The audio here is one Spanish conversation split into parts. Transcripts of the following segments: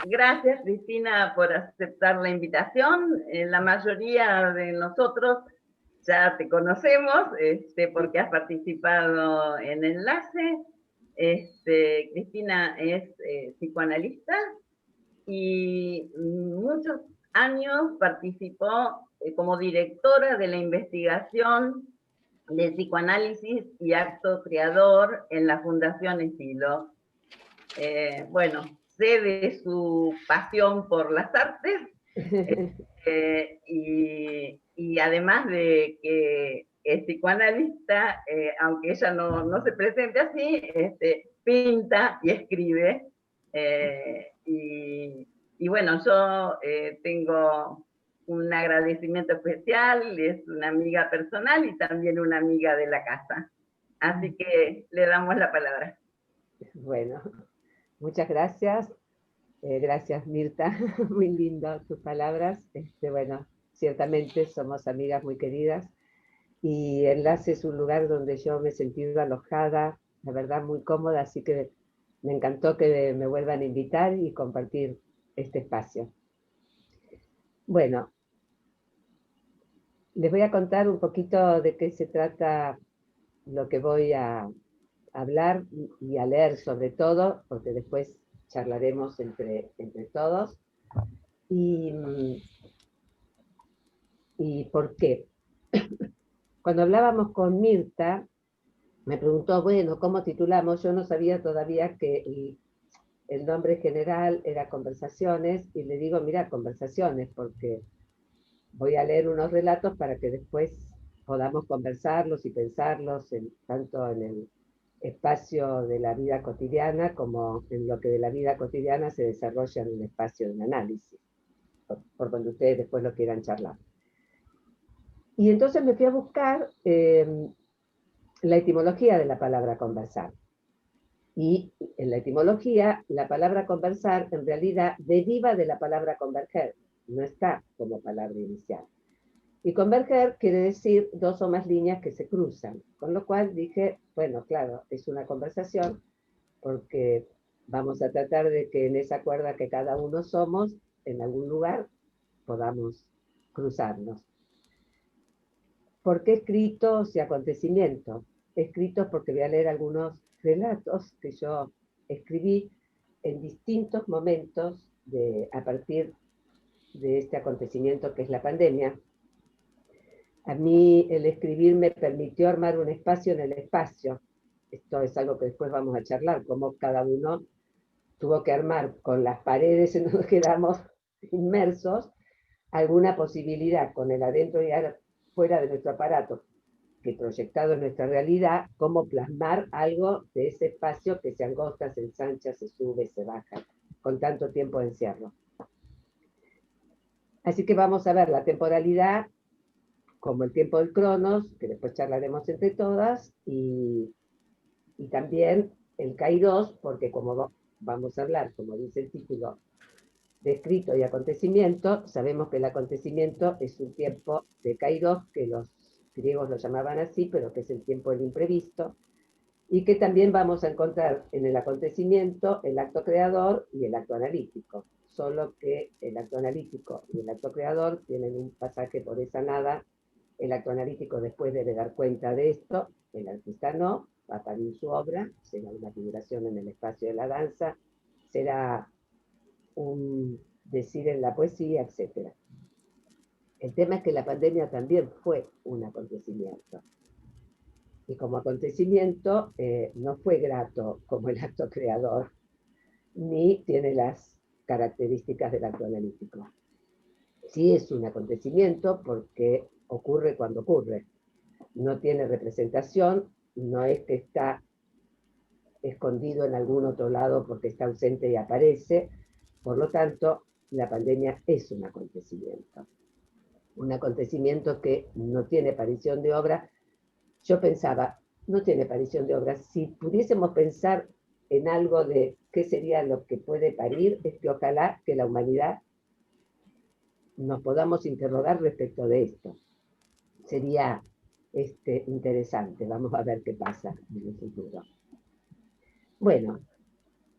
Gracias, Cristina, por aceptar la invitación. La mayoría de nosotros ya te conocemos, porque has participado en Enlace. Cristina es psicoanalista y muchos años participó como directora de la investigación de psicoanálisis y acto creador en la Fundación Estilo. Bueno, sé de su pasión por las artes y además de que es psicoanalista, aunque ella no se presente así, pinta y escribe. Y bueno, yo tengo un agradecimiento especial, es una amiga personal y también una amiga de la casa. Así que le damos la palabra. Bueno, muchas gracias. Gracias, Mirta. Muy lindo tus palabras. Bueno, ciertamente somos amigas muy queridas y Enlace es un lugar donde yo me he sentido alojada, la verdad muy cómoda, así que me encantó que me vuelvan a invitar y compartir este espacio. Bueno, les voy a contar un poquito de qué se trata lo que voy a hablar y a leer sobre todo, porque después charlaremos entre todos. ¿Y por qué? Cuando hablábamos con Mirta, me preguntó, bueno, ¿cómo titulamos? Yo no sabía todavía que el nombre general era Conversaciones, y le digo, mira, Conversaciones, porque voy a leer unos relatos para que después podamos conversarlos y pensarlos, tanto en el espacio de la vida cotidiana como en lo que de la vida cotidiana se desarrolla en un espacio de análisis, por donde ustedes después lo quieran charlar. Y entonces me fui a buscar la etimología de la palabra conversar. Y en la etimología, la palabra conversar en realidad deriva de la palabra converger, no está como palabra inicial. Y converger quiere decir dos o más líneas que se cruzan, con lo cual dije, bueno, claro, es una conversación, porque vamos a tratar de que en esa cuerda que cada uno somos, en algún lugar, podamos cruzarnos. ¿Por qué escritos y acontecimientos? Escritos porque voy a leer algunos relatos que yo escribí en distintos momentos a partir de este acontecimiento que es la pandemia. A mí el escribir me permitió armar un espacio en el espacio. Esto es algo que después vamos a charlar, cómo cada uno tuvo que armar con las paredes en donde quedamos inmersos alguna posibilidad con el adentro y fuera de nuestro aparato, que proyectado en nuestra realidad, cómo plasmar algo de ese espacio que se angosta, se ensancha, se sube, se baja, con tanto tiempo de encierro. Así que vamos a ver la temporalidad como el tiempo del Cronos, que después charlaremos entre todas, y también el Kairos, porque como vamos a hablar, como dice el título, de escrito y acontecimiento, sabemos que el acontecimiento es un tiempo de Kairos, que los griegos lo llamaban así, pero que es el tiempo del imprevisto, y que también vamos a encontrar en el acontecimiento el acto creador y el acto analítico, solo que el acto analítico y el acto creador tienen un pasaje por esa nada. El acto analítico después debe dar cuenta de esto, el artista no, va a parir su obra, será una figuración en el espacio de la danza, será un decir en la poesía, etc. El tema es que la pandemia también fue un acontecimiento. Y como acontecimiento no fue grato como el acto creador, ni tiene las características del acto analítico. Sí es un acontecimiento porque ocurre cuando ocurre. No tiene representación, no es que está escondido en algún otro lado porque está ausente y aparece. Por lo tanto, la pandemia es un acontecimiento. Un acontecimiento que no tiene aparición de obra. Yo pensaba, no tiene aparición de obra. Si pudiésemos pensar en algo de qué sería lo que puede parir, es que ojalá que la humanidad nos podamos interrogar respecto de esto. Sería interesante. Vamos a ver qué pasa en el futuro. Bueno,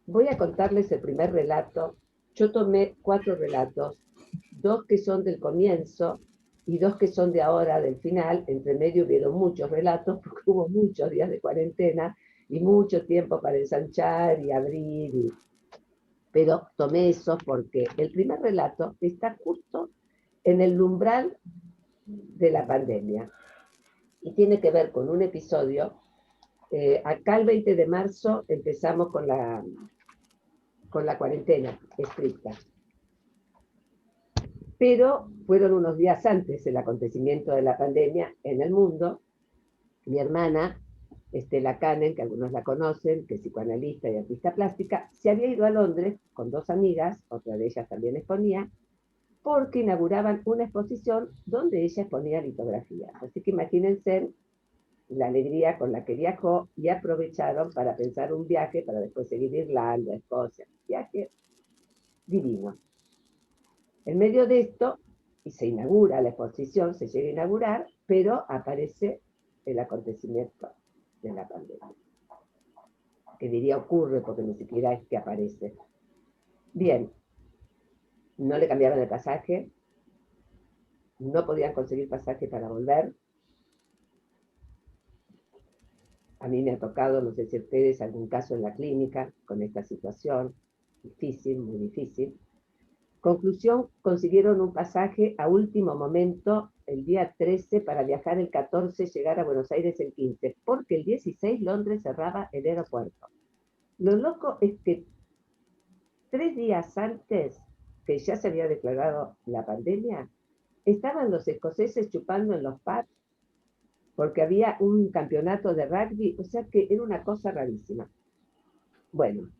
Voy a contarles el primer relato. Yo tomé 4 relatos, 2 que son del comienzo y 2 que son de ahora, del final. Entre medio hubieron muchos relatos porque hubo muchos días de cuarentena y mucho tiempo para ensanchar y abrir. Pero tomé eso porque el primer relato está justo en el umbral de la pandemia y tiene que ver con un episodio. Acá el 20 de marzo empezamos con la cuarentena estricta, pero fueron unos días antes del acontecimiento de la pandemia en el mundo. Mi hermana, Estela Canen, que algunos la conocen, que es psicoanalista y artista plástica, se había ido a Londres con 2 amigas, otra de ellas también exponía, porque inauguraban una exposición donde ella exponía litografías. Así que imagínense la alegría con la que viajó y aprovecharon para pensar un viaje para después seguir Irlanda, Escocia. Viaje divino. En medio de esto, y se inaugura la exposición, se llega a inaugurar, pero aparece el acontecimiento de la pandemia. Que diría ocurre porque ni siquiera es que aparece. Bien, no le cambiaban el pasaje, no podían conseguir pasaje para volver. A mí me ha tocado, no sé si ustedes, algún caso en la clínica con esta situación, difícil, muy difícil. Conclusión, consiguieron un pasaje a último momento el día 13 para viajar el 14, llegar a Buenos Aires el 15, porque el 16 Londres cerraba el aeropuerto. Lo loco es que 3 días antes que ya se había declarado la pandemia, estaban los escoceses chupando en los pubs porque había un campeonato de rugby, o sea que era una cosa rarísima. Bueno,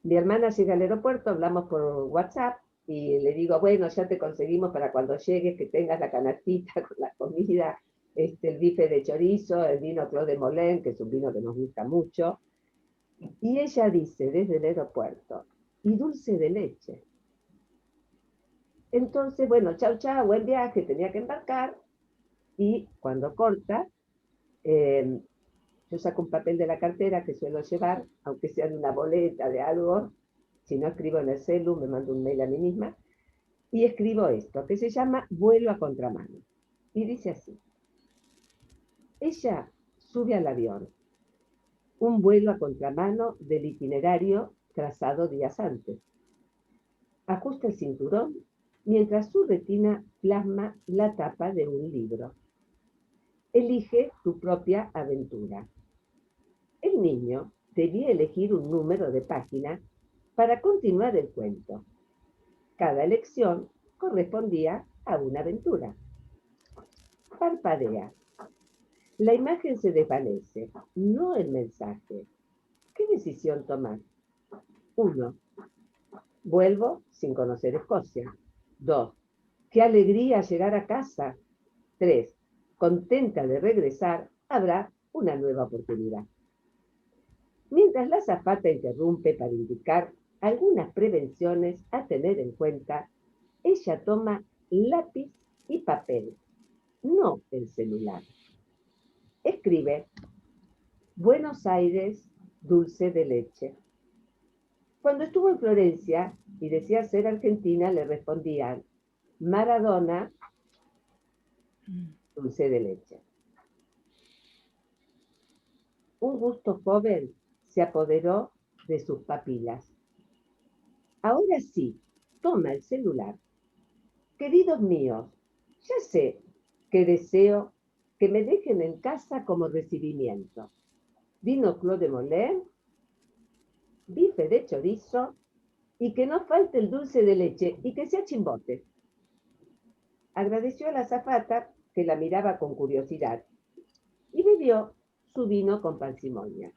mi hermana llega al aeropuerto, hablamos por WhatsApp y le digo, bueno, ya te conseguimos para cuando llegues que tengas la canastita con la comida, el bife de chorizo, el vino Clos de Molén, que es un vino que nos gusta mucho. Y ella dice desde el aeropuerto, y dulce de leche. Entonces, bueno, chau, chau, buen viaje, tenía que embarcar. Y cuando corta, yo saco un papel de la cartera que suelo llevar, aunque sea de una boleta, de algo. Si no escribo en el celu, me mando un mail a mí misma. Y escribo esto, que se llama Vuelo a contramano. Y dice así. Ella sube al avión. Un vuelo a contramano del itinerario trazado días antes. Ajusta el cinturón mientras su retina plasma la tapa de un libro. Elige tu propia aventura. El niño debía elegir un número de página para continuar el cuento. Cada elección correspondía a una aventura. Parpadea. La imagen se desvanece, no el mensaje. ¿Qué decisión tomar? 1. Vuelvo sin conocer Escocia. 2. Qué alegría llegar a casa. 3. Contenta de regresar, habrá una nueva oportunidad. Mientras la azafata interrumpe para indicar algunas prevenciones a tener en cuenta, ella toma lápiz y papel, no el celular. Escribe, Buenos Aires, dulce de leche. Cuando estuvo en Florencia y decía ser argentina, le respondían, Maradona, dulce de leche. Un gusto joven se apoderó de sus papilas. Ahora sí, toma el celular. Queridos míos, ya sé que deseo que me dejen en casa como recibimiento. Vino Clos de Molén, bife de chorizo y que no falte el dulce de leche y que sea chimbote. Agradeció a la azafata que la miraba con curiosidad y bebió su vino con parsimonia.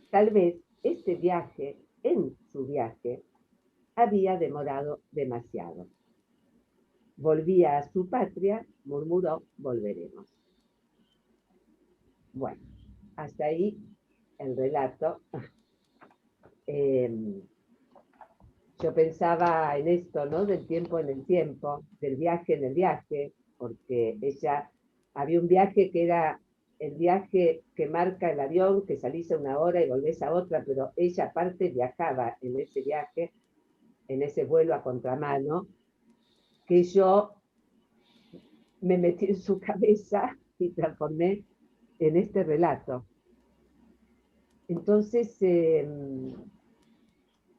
Tal vez en su viaje, había demorado demasiado. Volvía a su patria, murmuró, volveremos. Bueno, hasta ahí el relato. Yo pensaba en esto, ¿no? Del tiempo en el tiempo, del viaje en el viaje, porque ella, había un viaje que era el viaje que marca el avión, que salís a una hora y volvés a otra, pero ella aparte viajaba en ese viaje, en ese vuelo a contramano, que yo me metí en su cabeza y transformé en este relato. Entonces, en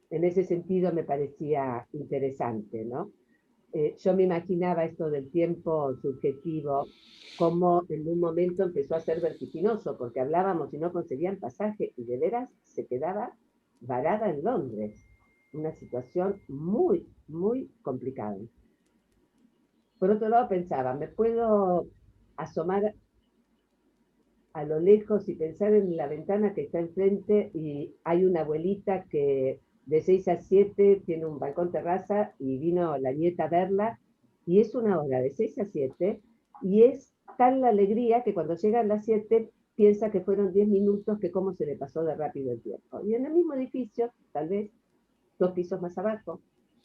ese sentido me parecía interesante, ¿no? Yo me imaginaba esto del tiempo subjetivo, como en un momento empezó a ser vertiginoso, porque hablábamos y no conseguían pasaje, y de veras se quedaba varada en Londres. Una situación muy, muy complicada. Por otro lado pensaba, me puedo asomar a lo lejos y pensar en la ventana que está enfrente y hay una abuelita que de 6 a 7 tiene un balcón terraza y vino la nieta a verla y es una hora de 6 a 7 y es tal la alegría que cuando llegan las 7 piensa que fueron 10 minutos, que cómo se le pasó de rápido el tiempo. Y en el mismo edificio, tal vez 2 pisos más abajo,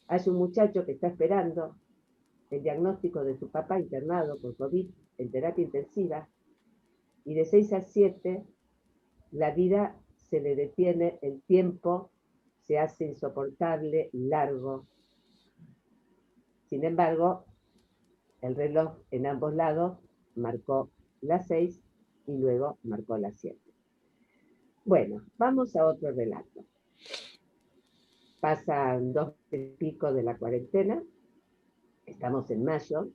hay un muchacho que está esperando el diagnóstico de su papá internado por COVID en terapia intensiva y de 6 a 7 la vida se le detiene, el tiempo se hace insoportable, largo. Sin embargo, el reloj en ambos lados marcó las 6 y luego marcó las 7. Bueno, vamos a otro relato. Pasan 2 y pico de la cuarentena, estamos en mayo,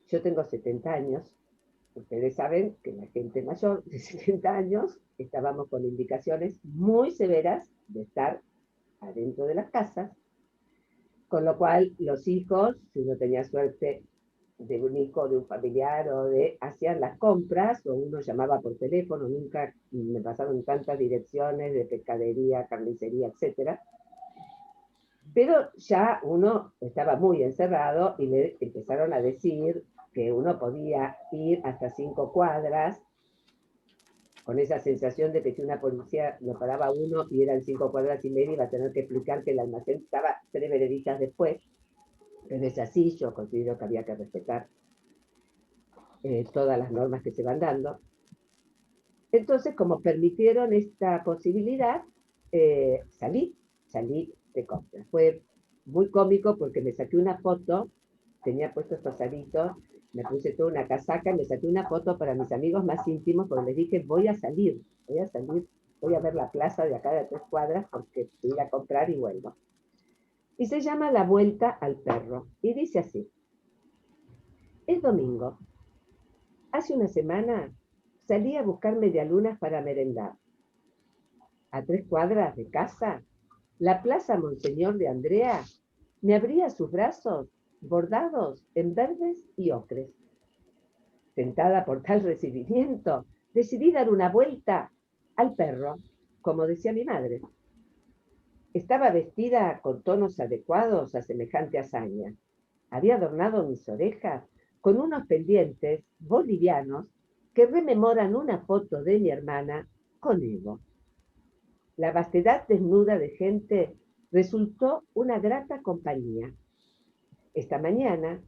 yo tengo 70 años, ustedes saben que la gente mayor de 70 años estábamos con indicaciones muy severas de estar adentro de las casas, con lo cual los hijos, si uno tenía suerte de un hijo, de un familiar, o de hacían las compras, o uno llamaba por teléfono, nunca me pasaron tantas direcciones de pescadería, carnicería, etcétera. Pero ya uno estaba muy encerrado y le empezaron a decir que uno podía ir hasta 5 cuadras, con esa sensación de que si una policía lo paraba uno y eran 5 cuadras y media, iba a tener que explicar que el almacén estaba 3 vereditas después. Pero es así, yo considero que había que respetar todas las normas que se van dando. Entonces, como permitieron esta posibilidad, salí de compras. Fue muy cómico porque me saqué una foto, tenía puestos estos aritos, me puse toda una casaca y me saqué una foto para mis amigos más íntimos porque les dije, voy a salir, voy a ver la plaza de acá de 3 cuadras porque voy a comprar y vuelvo. Y se llama La Vuelta al Perro. Y dice así, es domingo. Hace una semana salí a buscar medialunas para merendar. A 3 cuadras de casa, la Plaza Monseñor de Andrea me abría sus brazos bordados en verdes y ocres. Tentada por tal recibimiento, decidí dar una vuelta al perro, como decía mi madre. Estaba vestida con tonos adecuados a semejante hazaña. Había adornado mis orejas con unos pendientes bolivianos que rememoran una foto de mi hermana con Evo. La vastedad desnuda de gente resultó una grata compañía. Esta mañana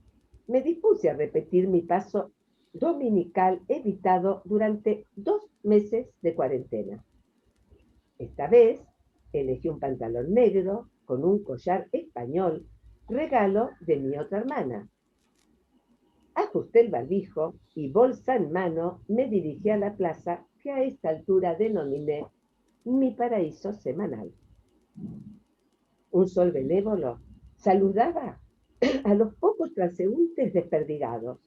me dispuse a repetir mi paso dominical evitado durante 2 meses de cuarentena. Esta vez elegí un pantalón negro con un collar español, regalo de mi otra hermana. Ajusté el barbijo y bolsa en mano me dirigí a la plaza que a esta altura denominé mi paraíso semanal. Un sol benévolo saludaba a los pocos transeúntes desperdigados.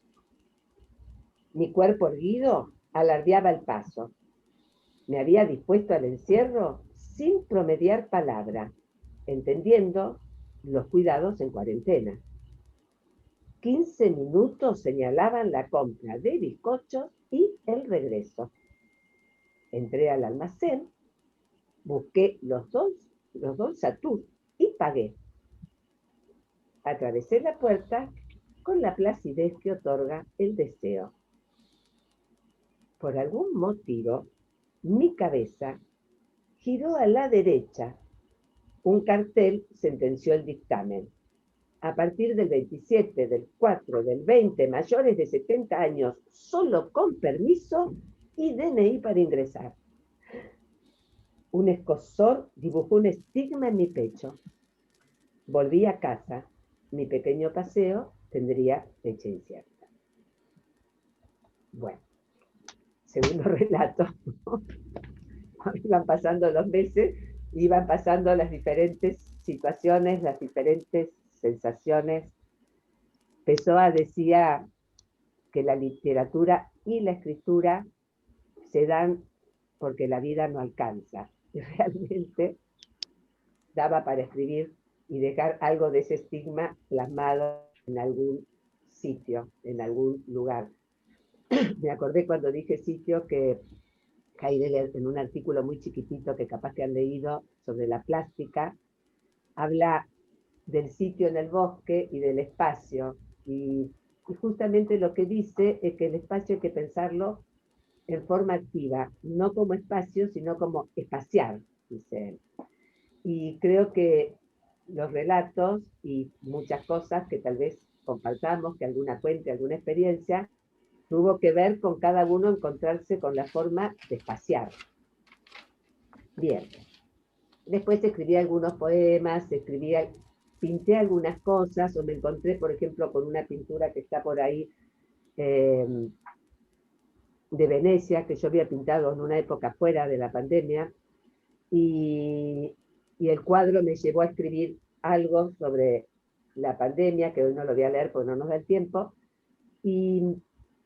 Mi cuerpo erguido alardeaba el paso. Me había dispuesto al encierro sin promediar palabra, entendiendo los cuidados en cuarentena. 15 minutos señalaban la compra de bizcochos y el regreso. Entré al almacén, busqué los dos Satur y pagué. Atravesé la puerta con la placidez que otorga el deseo. Por algún motivo, mi cabeza giró a la derecha. Un cartel sentenció el dictamen. A partir del 27, del 4, del 20, mayores de 70 años, solo con permiso, y DNI para ingresar. Un escozor dibujó un estigma en mi pecho. Volví a casa. Mi pequeño paseo tendría fecha incierta. Bueno, segundo relato. Iban pasando los meses, iban pasando las diferentes situaciones, las diferentes sensaciones. Pessoa decía que la literatura y la escritura se dan porque la vida no alcanza. Y realmente daba para escribir y dejar algo de ese estigma plasmado en algún sitio, en algún lugar. Me acordé cuando dije sitio que Heidegger, en un artículo muy chiquitito que capaz que han leído sobre la plástica, habla del sitio en el bosque y del espacio. Y justamente lo que dice es que el espacio hay que pensarlo en forma activa, no como espacio, sino como espaciar, dice él. Y creo que los relatos y muchas cosas que tal vez compartamos, que alguna cuente, alguna experiencia, tuvo que ver con cada uno encontrarse con la forma de espaciar. Bien. Después escribí algunos poemas, pinté algunas cosas, o me encontré, por ejemplo, con una pintura que está por ahí de Venecia, que yo había pintado en una época fuera de la pandemia, y el cuadro me llevó a escribir algo sobre la pandemia, que hoy no lo voy a leer porque no nos da el tiempo, y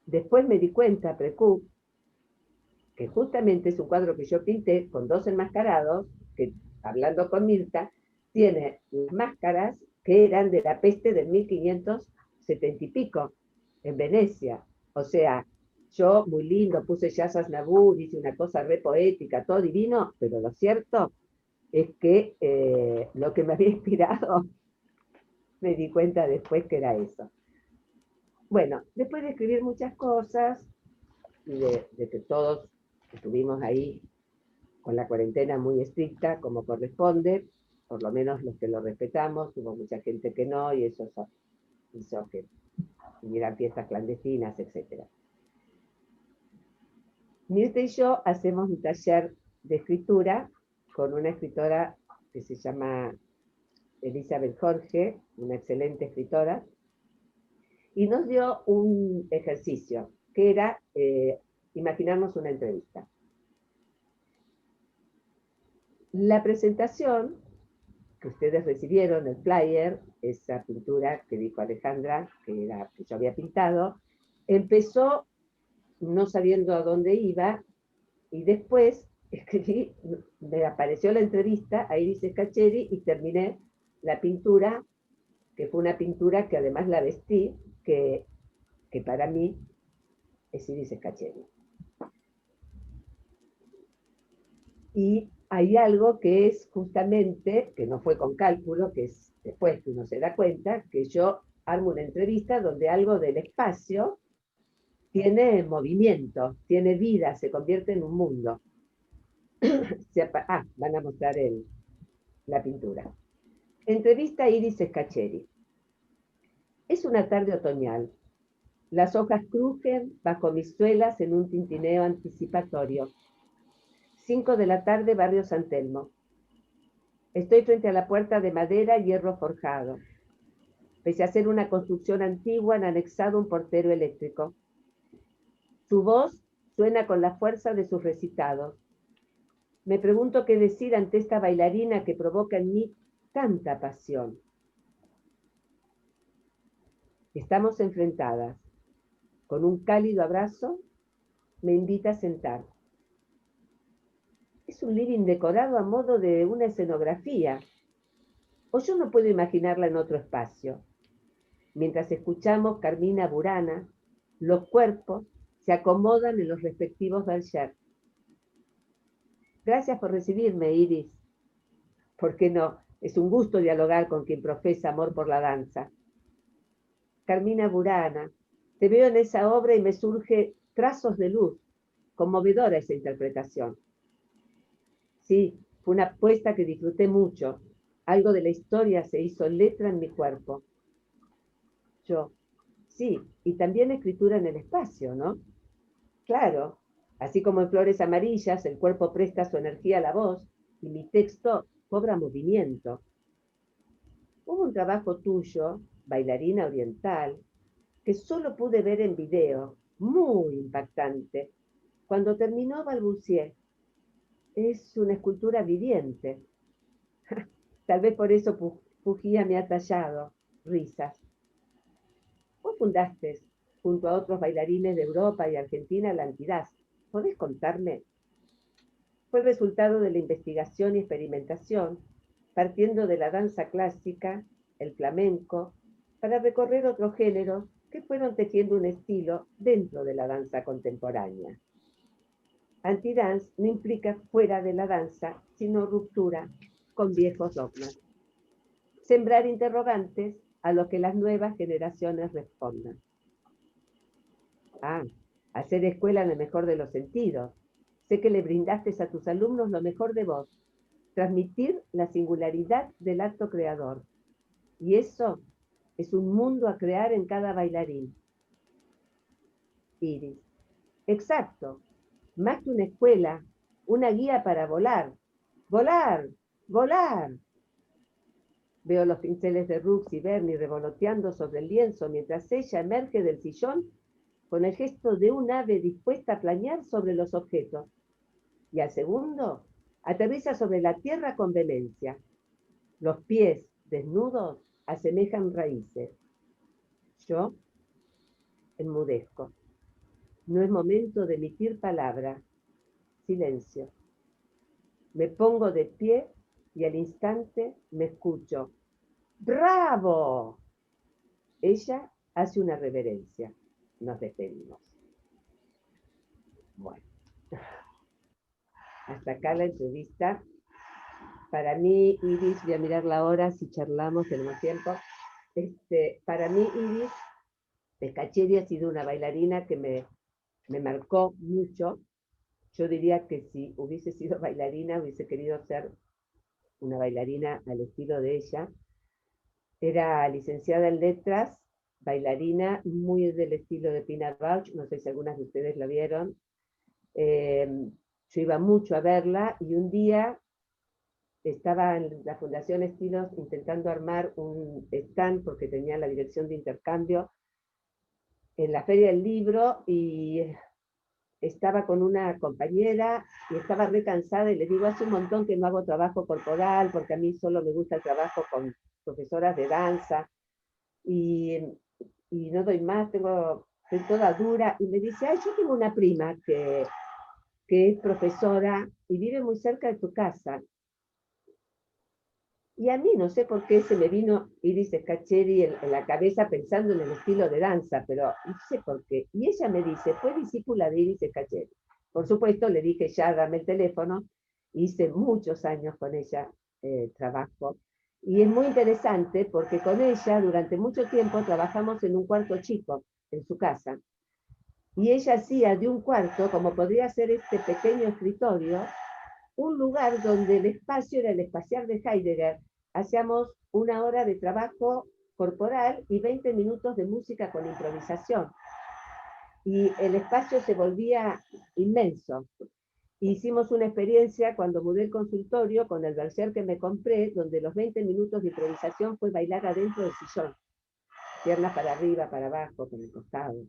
después me di cuenta, precu, que justamente es un cuadro que yo pinté con dos enmascarados, que hablando con Mirta, tiene las máscaras que eran de la peste del 1570 y pico, en Venecia. O sea, yo muy lindo, puse Jazz Nabur, hice una cosa re poética, todo divino, pero lo cierto es que lo que me había inspirado, me di cuenta después que era eso. Bueno, después de escribir muchas cosas, y de que todos estuvimos ahí con la cuarentena muy estricta, como corresponde, por lo menos los que lo respetamos, hubo mucha gente que no, y eso hizo que hubieran fiestas clandestinas, etc. Mirta y yo hacemos un taller de escritura con una escritora que se llama Elizabeth Jorge, una excelente escritora, y nos dio un ejercicio, que era imaginarnos una entrevista. La presentación que ustedes recibieron, el flyer, esa pintura que dijo Alejandra, que yo había pintado, empezó no sabiendo a dónde iba, y después escribí, me apareció la entrevista a Iris Scaccheri y terminé la pintura, que fue una pintura que además la vestí, que para mí es Iris Scaccheri. Y hay algo que es justamente, que no fue con cálculo, que es después que uno se da cuenta, que yo armo una entrevista donde algo del espacio tiene movimiento, tiene vida, se convierte en un mundo. Van a mostrar la pintura. Entrevista a Iris Scaccheri. Es una tarde otoñal. Las hojas crujen bajo mis suelas en un tintineo anticipatorio. 5 de la tarde, barrio San Telmo. Estoy frente a la puerta de madera y hierro forjado. Pese a ser una construcción antigua, han anexado un portero eléctrico. Su voz suena con la fuerza de sus recitados. Me pregunto qué decir ante esta bailarina que provoca en mí tanta pasión. Estamos enfrentadas. Con un cálido abrazo, me invita a sentar. Es un living decorado a modo de una escenografía. O yo no puedo imaginarla en otro espacio. Mientras escuchamos Carmina Burana, los cuerpos se acomodan en los respectivos bergers. Gracias por recibirme, Iris. ¿Por qué no? Es un gusto dialogar con quien profesa amor por la danza. Carmina Burana, te veo en esa obra y me surge trazos de luz. Conmovedora esa interpretación. Sí, fue una apuesta que disfruté mucho. Algo de la historia se hizo letra en mi cuerpo. Yo, sí, y también escritura en el espacio, ¿no? Claro, Así como en Flores Amarillas el cuerpo presta su energía a la voz y mi texto cobra movimiento. Hubo un trabajo tuyo, bailarina oriental, que solo pude ver en video, muy impactante. Cuando terminó balbuceé, es una escultura viviente. Tal vez por eso Fujía me ha tallado. Risas. Vos fundaste, junto a otros bailarines de Europa y Argentina, la entidad. ¿Podés contarme? Fue el resultado de la investigación y experimentación, partiendo de la danza clásica, el flamenco, para recorrer otros géneros que fueron tejiendo un estilo dentro de la danza contemporánea. Antidance no implica fuera de la danza, sino ruptura con viejos dogmas. Sembrar interrogantes a los que las nuevas generaciones respondan. Hacer escuela en el mejor de los sentidos. Sé que le brindaste a tus alumnos lo mejor de vos, transmitir la singularidad del acto creador. Y eso es un mundo a crear en cada bailarín. Iris. Exacto. Más que una escuela, una guía para volar. ¡Volar! ¡Volar! Veo los pinceles de Rux y Bernie revoloteando sobre el lienzo mientras ella emerge del sillón con el gesto de un ave dispuesta a planear sobre los objetos. Y al segundo, aterriza sobre la tierra con vehemencia. Los pies, desnudos, asemejan raíces. Yo enmudezco. No es momento de emitir palabra. Silencio. Me pongo de pie y al instante me escucho. ¡Bravo! Ella hace una reverencia. Nos despedimos. Bueno, hasta acá la entrevista. Para mí, Iris, voy a mirar la hora si charlamos, tenemos tiempo. Para mí, Iris Pescacheri ha sido una bailarina que me marcó mucho. Yo diría que si hubiese sido bailarina, hubiese querido ser una bailarina al estilo de ella. Era licenciada en letras, bailarina, muy del estilo de Pina Bausch, no sé si algunas de ustedes la vieron. Yo iba mucho a verla y un día estaba en la Fundación Estilos intentando armar un stand porque tenía la dirección de intercambio en la Feria del Libro y estaba con una compañera y estaba re cansada y le digo, hace un montón que no hago trabajo corporal porque a mí solo me gusta el trabajo con profesoras de danza y no doy más, estoy toda dura. Y me dice, ay, yo tengo una prima que es profesora y vive muy cerca de tu casa. Y a mí no sé por qué se me vino Iris Pescacheri en la cabeza pensando en el estilo de danza, pero no sé por qué. Y ella me dice, fue discípula de Iris Pescacheri. Por supuesto, le dije, ya dame el teléfono. Hice muchos años con ella trabajo. Y es muy interesante porque con ella durante mucho tiempo trabajamos en un cuarto chico, en su casa. Y ella hacía de un cuarto, como podría ser este pequeño escritorio, un lugar donde el espacio era el espacial de Heidegger. Hacíamos una hora de trabajo corporal y 20 minutos de música con improvisación. Y el espacio se volvía inmenso. Hicimos una experiencia cuando mudé el consultorio con el Berger que me compré, donde los 20 minutos de improvisación fue bailar adentro del sillón. Piernas para arriba, para abajo, con el costado.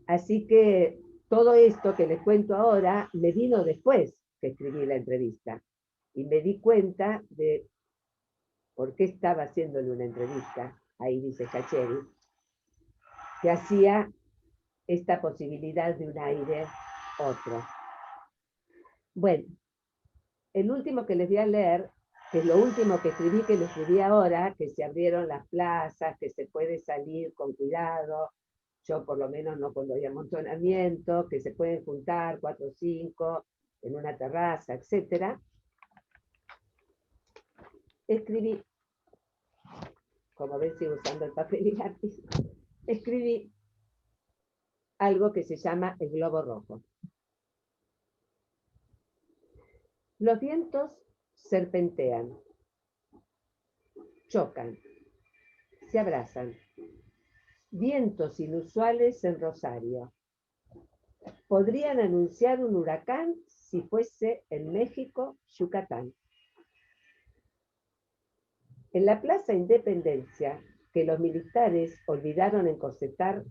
Así que todo esto que les cuento ahora me vino después que escribí la entrevista. Y me di cuenta de por qué estaba haciéndole una entrevista a Iris Pescacheri, que hacía esta posibilidad de un aire otro. Bueno, el último que les voy a leer, que es lo último que lo escribí ahora, que se abrieron las plazas, que se puede salir con cuidado, yo por lo menos no cuando hay amontonamiento, que se pueden juntar 4 o 5 en una terraza, etc. Escribí, como ven sigo usando el papel y lápiz, escribí algo que se llama el globo rojo. Los vientos serpentean, chocan, se abrazan. Vientos inusuales en Rosario. podrían anunciar un huracán si fuese en México, Yucatán. En la Plaza Independencia, que los militares olvidaron encorsetar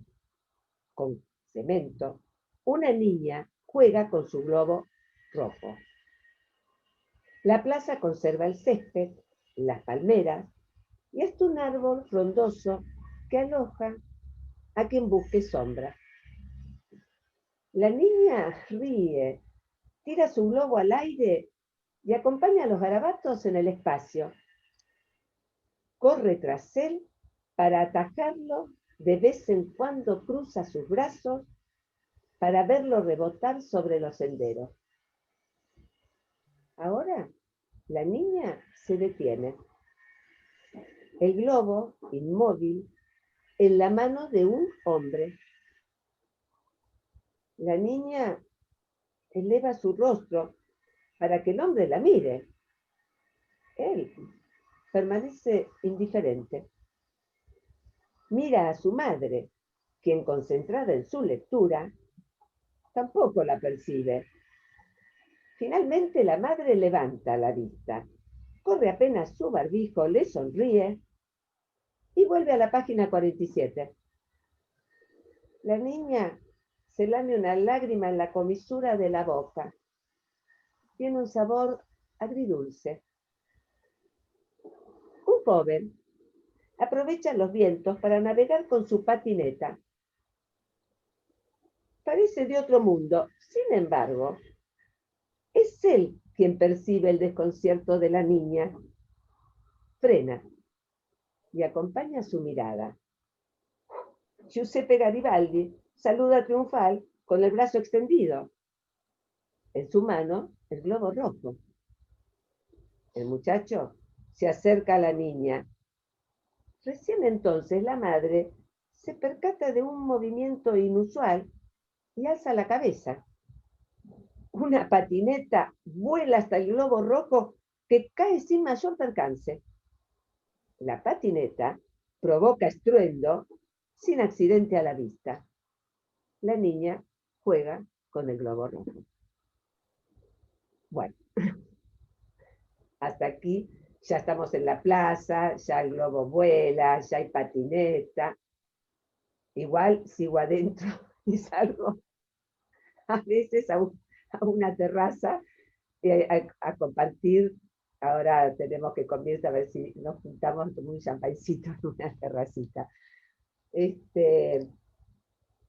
con cemento, una niña juega con su globo rojo. La plaza conserva el césped, las palmeras y hasta un árbol frondoso que aloja a quien busque sombra. La niña ríe, tira su globo al aire y acompaña a los garabatos en el espacio. Corre tras él para atajarlo, de vez en cuando cruza sus brazos para verlo rebotar sobre los senderos. Ahora la niña se detiene. El globo, inmóvil, en la mano de un hombre. La niña eleva su rostro para que el hombre la mire. Él permanece indiferente. Mira a su madre, quien concentrada en su lectura, tampoco la percibe. Finalmente la madre levanta la vista, corre apenas su barbijo, le sonríe y vuelve a la página 47. La niña se lame una lágrima en la comisura de la boca. Tiene un sabor agridulce. Un joven aprovecha los vientos para navegar con su patineta. Parece de otro mundo, sin embargo, es él quien percibe el desconcierto de la niña. Frena y acompaña su mirada. Giuseppe Garibaldi saluda triunfal con el brazo extendido. En su mano, el globo rojo. El muchacho se acerca a la niña. Recién entonces la madre se percata de un movimiento inusual y alza la cabeza. Una patineta vuela hasta el globo rojo que cae sin mayor percance. La patineta provoca estruendo sin accidente a la vista. La niña juega con el globo rojo. Bueno, hasta aquí ya estamos en la plaza, ya el globo vuela, ya hay patineta. Igual sigo adentro y salgo a veces a una terraza a compartir. Ahora tenemos que comer a ver si nos juntamos con un champancito en una terracita.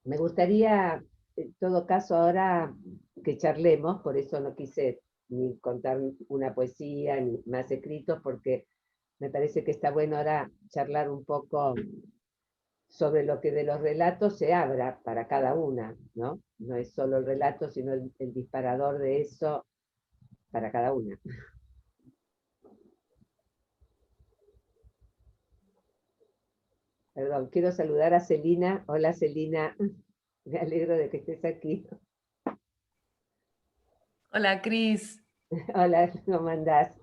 Me gustaría, en todo caso, ahora que charlemos, por eso no quise ni contar una poesía ni más escritos, porque me parece que está bueno ahora charlar un poco sobre lo que de los relatos se abra para cada una, ¿no? No es solo el relato, sino el disparador de eso para cada una. Perdón, quiero saludar a Celina. Hola Celina, me alegro de que estés aquí. Hola, Cris. Hola, ¿cómo andás?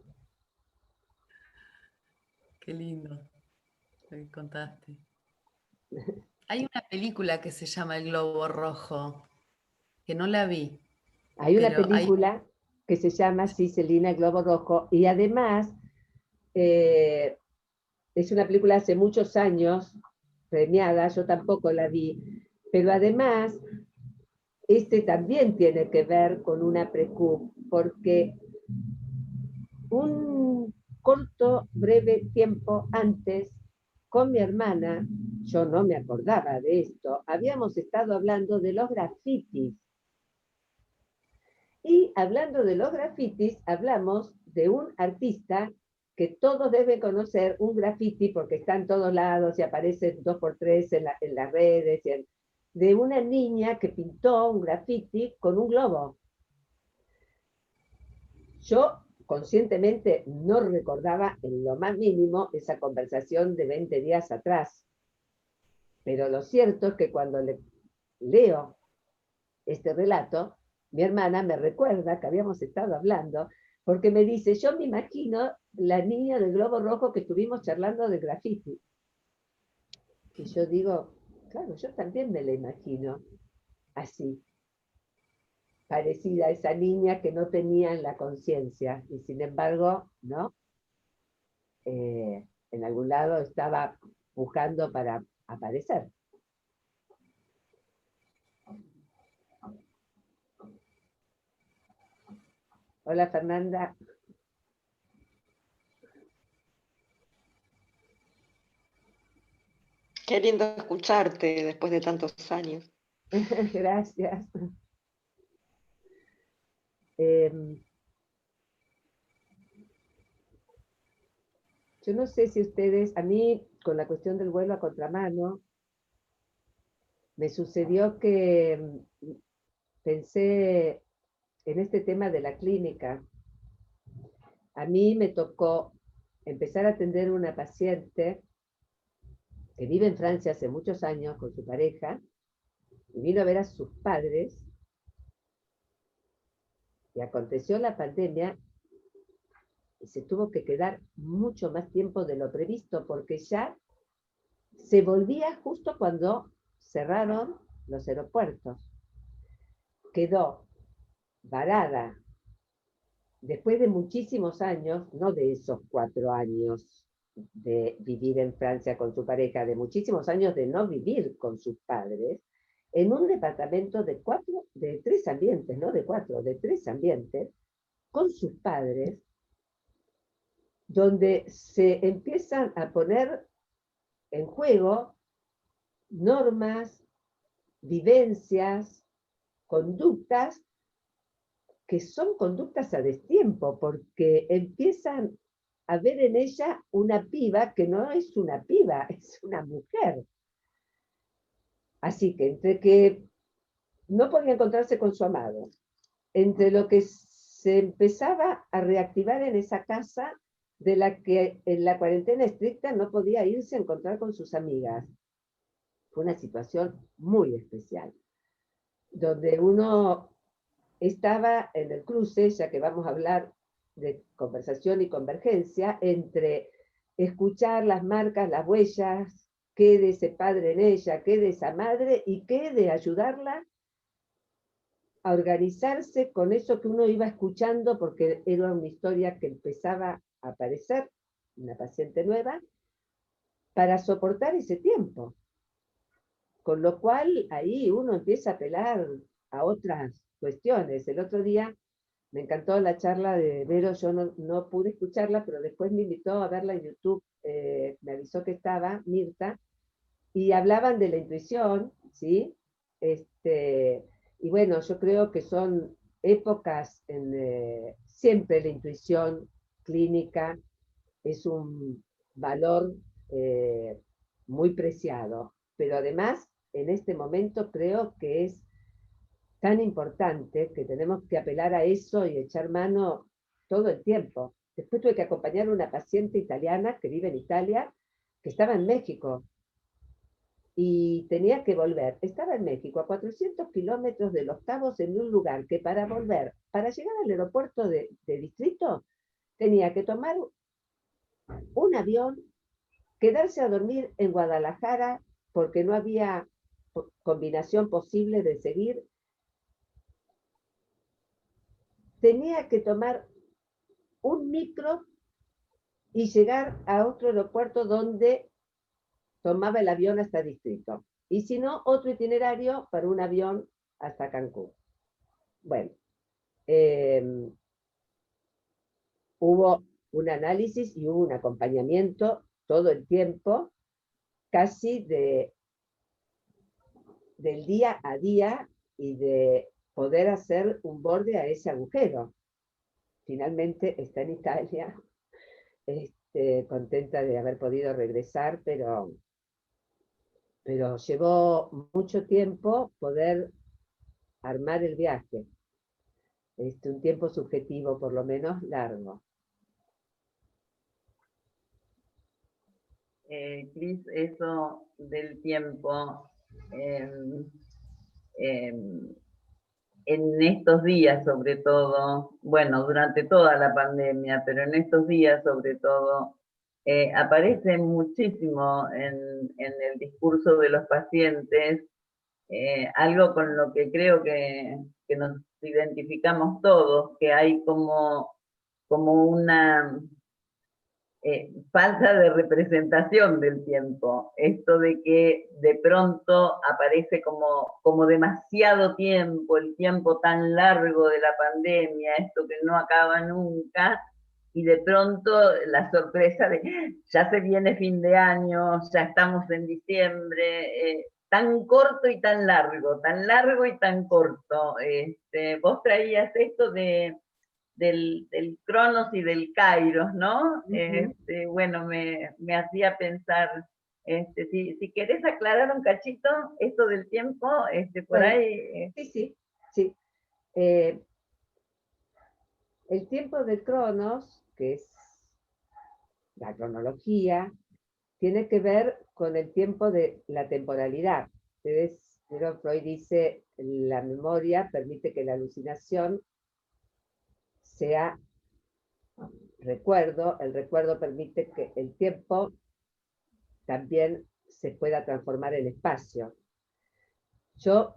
Qué lindo lo que contaste. Hay una película que se llama El Globo Rojo, que no la vi. Hay una pero película que se llama, sí, Celina, el Globo Rojo, y además es una película hace muchos años, premiada, yo tampoco la vi, pero además también tiene que ver con una precup, porque un corto, breve tiempo antes, con mi hermana, yo no me acordaba de esto, habíamos estado hablando de los grafitis. Y hablando de los grafitis, hablamos de un artista que todos deben conocer, un graffiti, porque está en todos lados y aparece 2x3 en las redes, de una niña que pintó un graffiti con un globo. Yo conscientemente no recordaba en lo más mínimo esa conversación de 20 días atrás. Pero lo cierto es que cuando leo este relato, mi hermana me recuerda que habíamos estado hablando, porque me dice, yo me imagino la niña del globo rojo que estuvimos charlando de graffiti. Y yo digo, claro, yo también me la imagino así. parecida a esa niña que no tenía en la conciencia, y sin embargo, ¿no? En algún lado estaba buscando para aparecer. Hola, Fernanda. Qué lindo escucharte después de tantos años. Gracias. Yo no sé si ustedes, a mí con la cuestión del vuelo a contramano, me sucedió que pensé en este tema de la clínica. A mí me tocó empezar a atender una paciente que vive en Francia hace muchos años con su pareja, y vino a ver a sus padres, y aconteció la pandemia, y se tuvo que quedar mucho más tiempo de lo previsto, porque ya se volvía justo cuando cerraron los aeropuertos. Quedó varada después de muchísimos años, no de esos 4 años de vivir en Francia con su pareja, de muchísimos años de no vivir con sus padres, en un departamento de 3 ambientes, no de 4, de 3 ambientes, con sus padres, donde se empiezan a poner en juego normas, vivencias, conductas, que son conductas a destiempo, porque empiezan a ver en ella una piba que no es una piba, es una mujer. Así que entre que no podía encontrarse con su amado, entre lo que se empezaba a reactivar en esa casa, de la que en la cuarentena estricta no podía irse a encontrar con sus amigas. Fue una situación muy especial, donde uno estaba en el cruce, ya que vamos a hablar de conversación y convergencia, entre escuchar las marcas, las huellas, qué de ese padre en ella, qué de esa madre, y qué de ayudarla a organizarse con eso que uno iba escuchando, porque era una historia que empezaba a aparecer, una paciente nueva, para soportar ese tiempo. Con lo cual ahí uno empieza a apelar a otras cuestiones. El otro día me encantó la charla de Vero, yo no pude escucharla, pero después me invitó a verla en YouTube, me avisó que estaba, Mirta, y hablaban de la intuición, ¿sí? Y bueno, yo creo que son épocas, siempre la intuición clínica es un valor muy preciado, pero además en este momento creo que es tan importante que tenemos que apelar a eso y echar mano todo el tiempo. Después tuve que acompañar a una paciente italiana que vive en Italia, que estaba en México y tenía que volver. Estaba en México a 400 kilómetros de Los Cabos, en un lugar que para volver, para llegar al aeropuerto de distrito, tenía que tomar un avión, quedarse a dormir en Guadalajara porque no había combinación posible de seguir. Tenía que tomar un micro y llegar a otro aeropuerto donde tomaba el avión hasta Distrito. Y si no, otro itinerario para un avión hasta Cancún. Bueno, hubo un análisis y hubo un acompañamiento todo el tiempo, casi del día a día, y de poder hacer un borde a ese agujero. Finalmente está en Italia, contenta de haber podido regresar, pero llevó mucho tiempo poder armar el viaje, un tiempo subjetivo por lo menos largo. Cris, eso del tiempo, en estos días sobre todo, bueno, durante toda la pandemia, pero en estos días sobre todo, aparece muchísimo en el discurso de los pacientes algo con lo que creo que nos identificamos todos, que hay como una falta de representación del tiempo. Esto de que de pronto aparece como demasiado tiempo, el tiempo tan largo de la pandemia, esto que no acaba nunca, y de pronto la sorpresa de ya se viene fin de año, ya estamos en diciembre, tan corto y tan largo y tan corto. Vos traías esto del Cronos y del Kairos, ¿no? Bueno, me hacía pensar, si querés aclarar un cachito esto del tiempo, por Bueno, ahí... sí. Eh, el tiempo de Cronos, que es la cronología, tiene que ver con el tiempo de la temporalidad. Ustedes, pero Freud dice, la memoria permite que la alucinación sea recuerdo, el recuerdo permite que el tiempo también se pueda transformar en espacio. Yo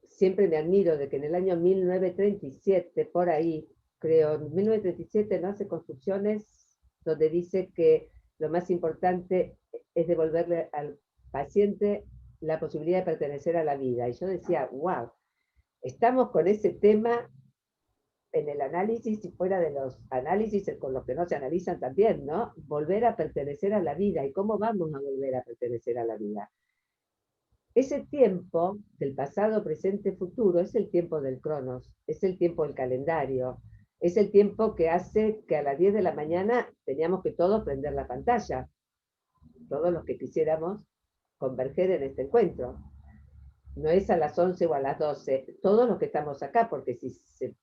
siempre me admiro de que en el año 1937, por ahí, creo, en 1937 no hace construcciones donde dice que lo más importante es devolverle al paciente la posibilidad de pertenecer a la vida. Y yo decía, wow, estamos con ese tema en el análisis y fuera de los análisis con los que no se analizan también, ¿no? Volver a pertenecer a la vida. ¿Y cómo vamos a volver a pertenecer a la vida? Ese tiempo del pasado, presente, futuro es el tiempo del Cronos, es el tiempo del calendario, es el tiempo que hace que a las 10 de la mañana teníamos que todos prender la pantalla, todos los que quisiéramos converger en este encuentro. No es a las 11 o a las 12, todos los que estamos acá, porque si se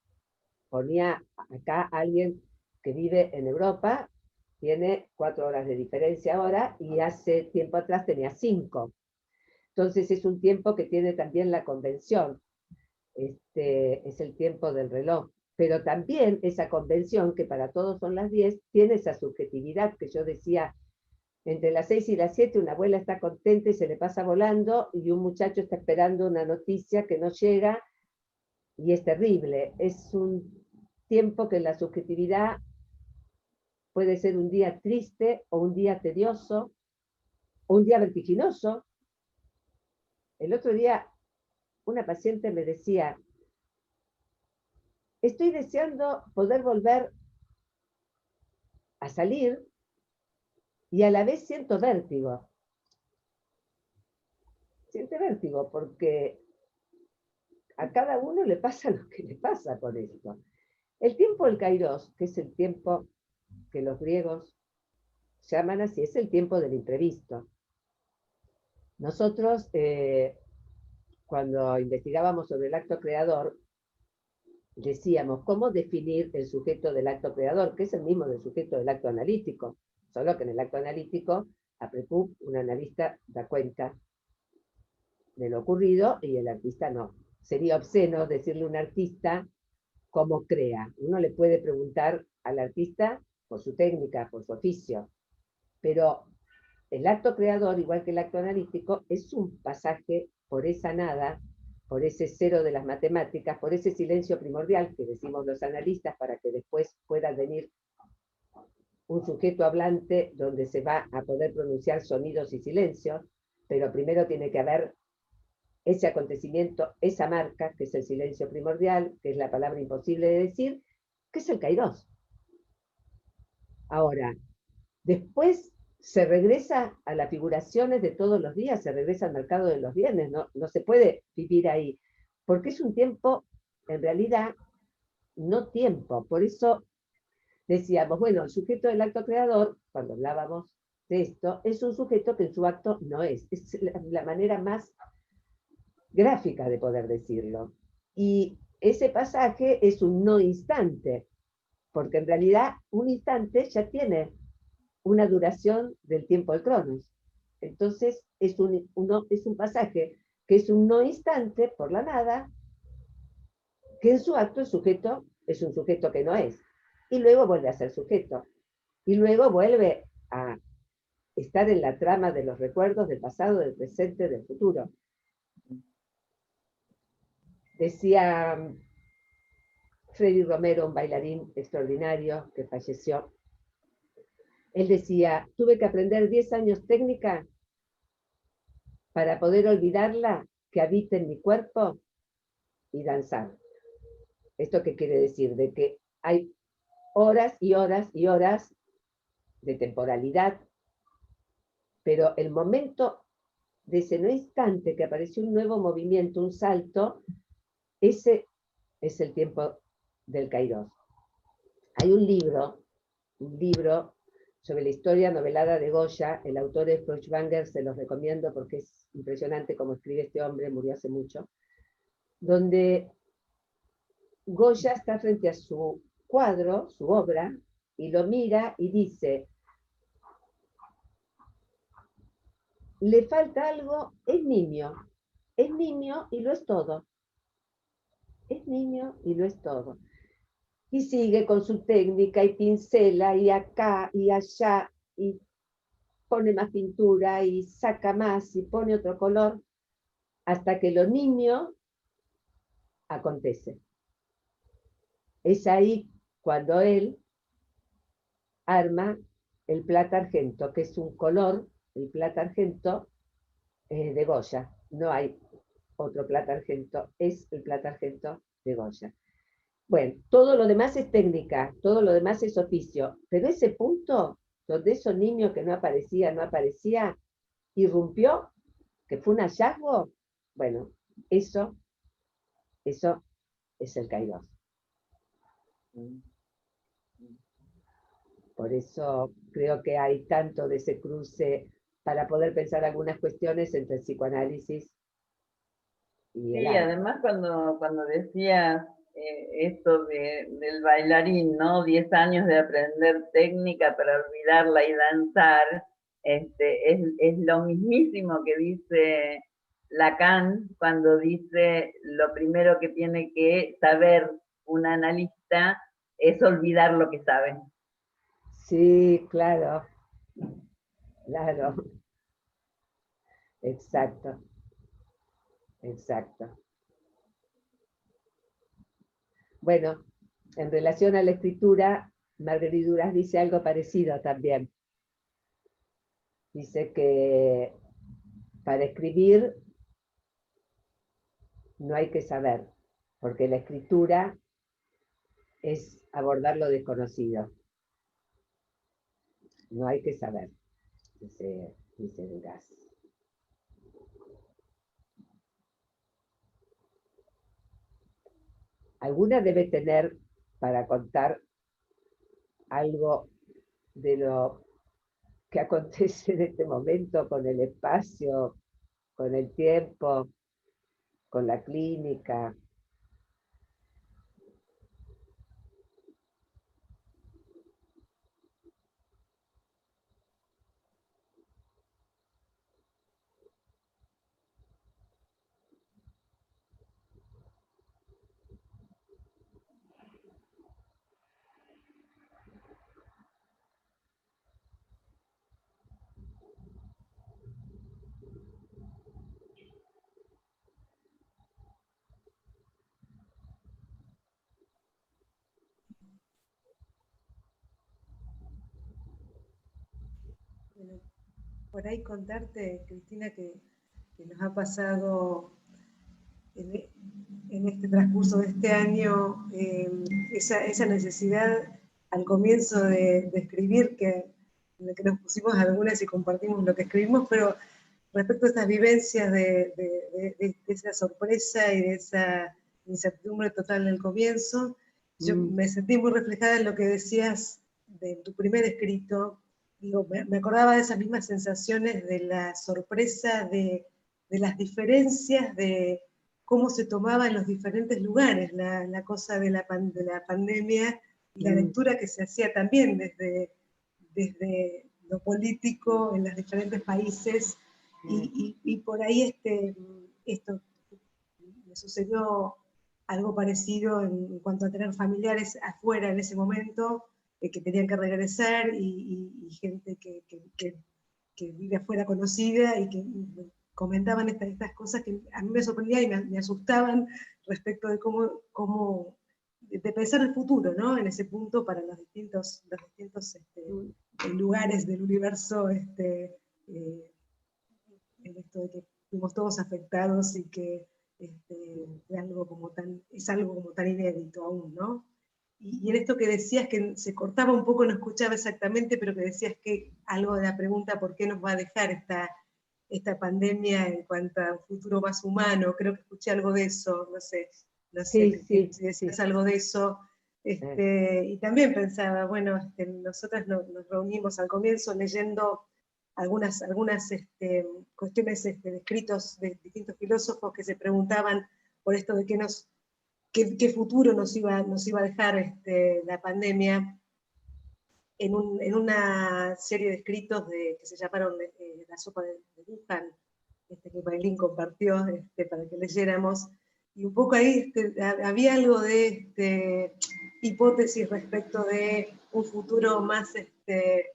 ponía acá alguien que vive en Europa, tiene 4 horas de diferencia ahora y hace tiempo atrás tenía 5. Entonces es un tiempo que tiene también la convención, es el tiempo del reloj, pero también esa convención, que para todos son las 10, tiene esa subjetividad que yo decía, entre las 6 y las 7 una abuela está contenta y se le pasa volando, y un muchacho está esperando una noticia que no llega, y es terrible. Es un tiempo que la subjetividad puede ser un día triste, o un día tedioso, o un día vertiginoso. El otro día una paciente me decía, estoy deseando poder volver a salir y a la vez siento vértigo. Siente vértigo porque a cada uno le pasa lo que le pasa con esto. El tiempo del Kairos, que es el tiempo que los griegos llaman así, es el tiempo del imprevisto. Nosotros, cuando investigábamos sobre el acto creador, decíamos, ¿cómo definir el sujeto del acto creador? Que es el mismo del sujeto del acto analítico, solo que en el acto analítico, un analista da cuenta de lo ocurrido y el artista no. Sería obsceno decirle a un artista cómo crea. Uno le puede preguntar al artista por su técnica, por su oficio, pero el acto creador, igual que el acto analítico, es un pasaje por esa nada, por ese cero de las matemáticas, por ese silencio primordial que decimos los analistas para que después pueda venir un sujeto hablante donde se va a poder pronunciar sonidos y silencios, pero primero tiene que haber ese acontecimiento, esa marca, que es el silencio primordial, que es la palabra imposible de decir, que es el kairos. Ahora, después se regresa a las figuraciones de todos los días, se regresa al mercado de los bienes, no se puede vivir ahí, porque es un tiempo, en realidad, no tiempo. Por eso decíamos, bueno, el sujeto del acto creador, cuando hablábamos de esto, es un sujeto que en su acto no es la manera más gráfica de poder decirlo. Y ese pasaje es un no instante, porque en realidad un instante ya tiene una duración del tiempo del Cronos. Entonces es un pasaje que es un no instante por la nada, que en su acto el sujeto es un sujeto que no es, y luego vuelve a ser sujeto, y luego vuelve a estar en la trama de los recuerdos del pasado, del presente, del futuro. Decía Freddy Romero, un bailarín extraordinario que falleció, él decía, tuve que aprender 10 años técnica para poder olvidarla, que habita en mi cuerpo y danzar. ¿Esto qué quiere decir? De que hay horas y horas y horas de temporalidad, pero el momento de ese no instante que apareció un nuevo movimiento, un salto, ese es el tiempo del Kairos. Hay un libro sobre la historia novelada de Goya, el autor es Feuchtwanger, se los recomiendo porque es impresionante cómo escribe este hombre, murió hace mucho, donde Goya está frente a su cuadro, su obra, y lo mira y dice, le falta algo, es niño y lo es todo. Es niño y lo es todo. Y sigue con su técnica y pincela y acá y allá y pone más pintura y saca más y pone otro color hasta que lo niño acontece. Es ahí cuando él arma el plata argento, que es un color, el plata argento de Goya. No hay otro plata argento, es el plata argento de Goya. Bueno, todo lo demás es técnica, todo lo demás es oficio, pero ese punto donde esos niños que no aparecía, irrumpió, que fue un hallazgo, bueno, eso es el Kairos. Por eso creo que hay tanto de ese cruce para poder pensar algunas cuestiones entre el psicoanálisis y el Sí, arte. además cuando decías esto del bailarín, ¿no? 10 años de aprender técnica para olvidarla y danzar, es lo mismísimo que dice Lacan cuando dice lo primero que tiene que saber un analista es olvidar lo que sabe. Sí, claro, claro, exacto, exacto. Bueno, en relación a la escritura, Marguerite Duras dice algo parecido también. Dice que para escribir no hay que saber, porque la escritura es abordar lo desconocido. No hay que saber, dice Duras. Alguna debe tener para contar algo de lo que acontece en este momento con el espacio, con el tiempo, con la clínica. Bueno, por ahí contarte, Cristina, que nos ha pasado en este transcurso de este año esa necesidad al comienzo de escribir, en la que nos pusimos algunas y compartimos lo que escribimos, pero respecto a estas vivencias de esa sorpresa y de esa incertidumbre total del comienzo, yo me sentí muy reflejada en lo que decías de tu primer escrito. Digo, me acordaba de esas mismas sensaciones de la sorpresa, de las diferencias, de cómo se tomaba en los diferentes lugares la cosa de la pandemia y la lectura que se hacía también desde lo político en los diferentes países. Y por ahí esto me sucedió algo parecido en cuanto a tener familiares afuera en ese momento, que tenían que regresar y gente que vive afuera conocida y que comentaban estas cosas que a mí me sorprendían y me asustaban respecto de cómo de pensar el futuro, ¿no? En ese punto para los distintos lugares del universo, en esto de que fuimos todos afectados y que es algo como tan inédito aún, ¿no? Y en esto que decías que se cortaba un poco, no escuchaba exactamente, pero que decías que algo de la pregunta ¿por qué nos va a dejar esta pandemia en cuanto a un futuro más humano? Creo que escuché algo de eso, no sé Sí, si sí, decías sí. algo de eso. Y también pensaba, bueno, nosotras nos reunimos al comienzo leyendo algunas cuestiones de escritos de distintos filósofos que se preguntaban por esto de qué futuro nos iba a dejar la pandemia, en una serie de escritos que se llamaron La sopa de Wuhan, que Maylin compartió para que leyéramos, y un poco ahí había algo de hipótesis respecto de un futuro más de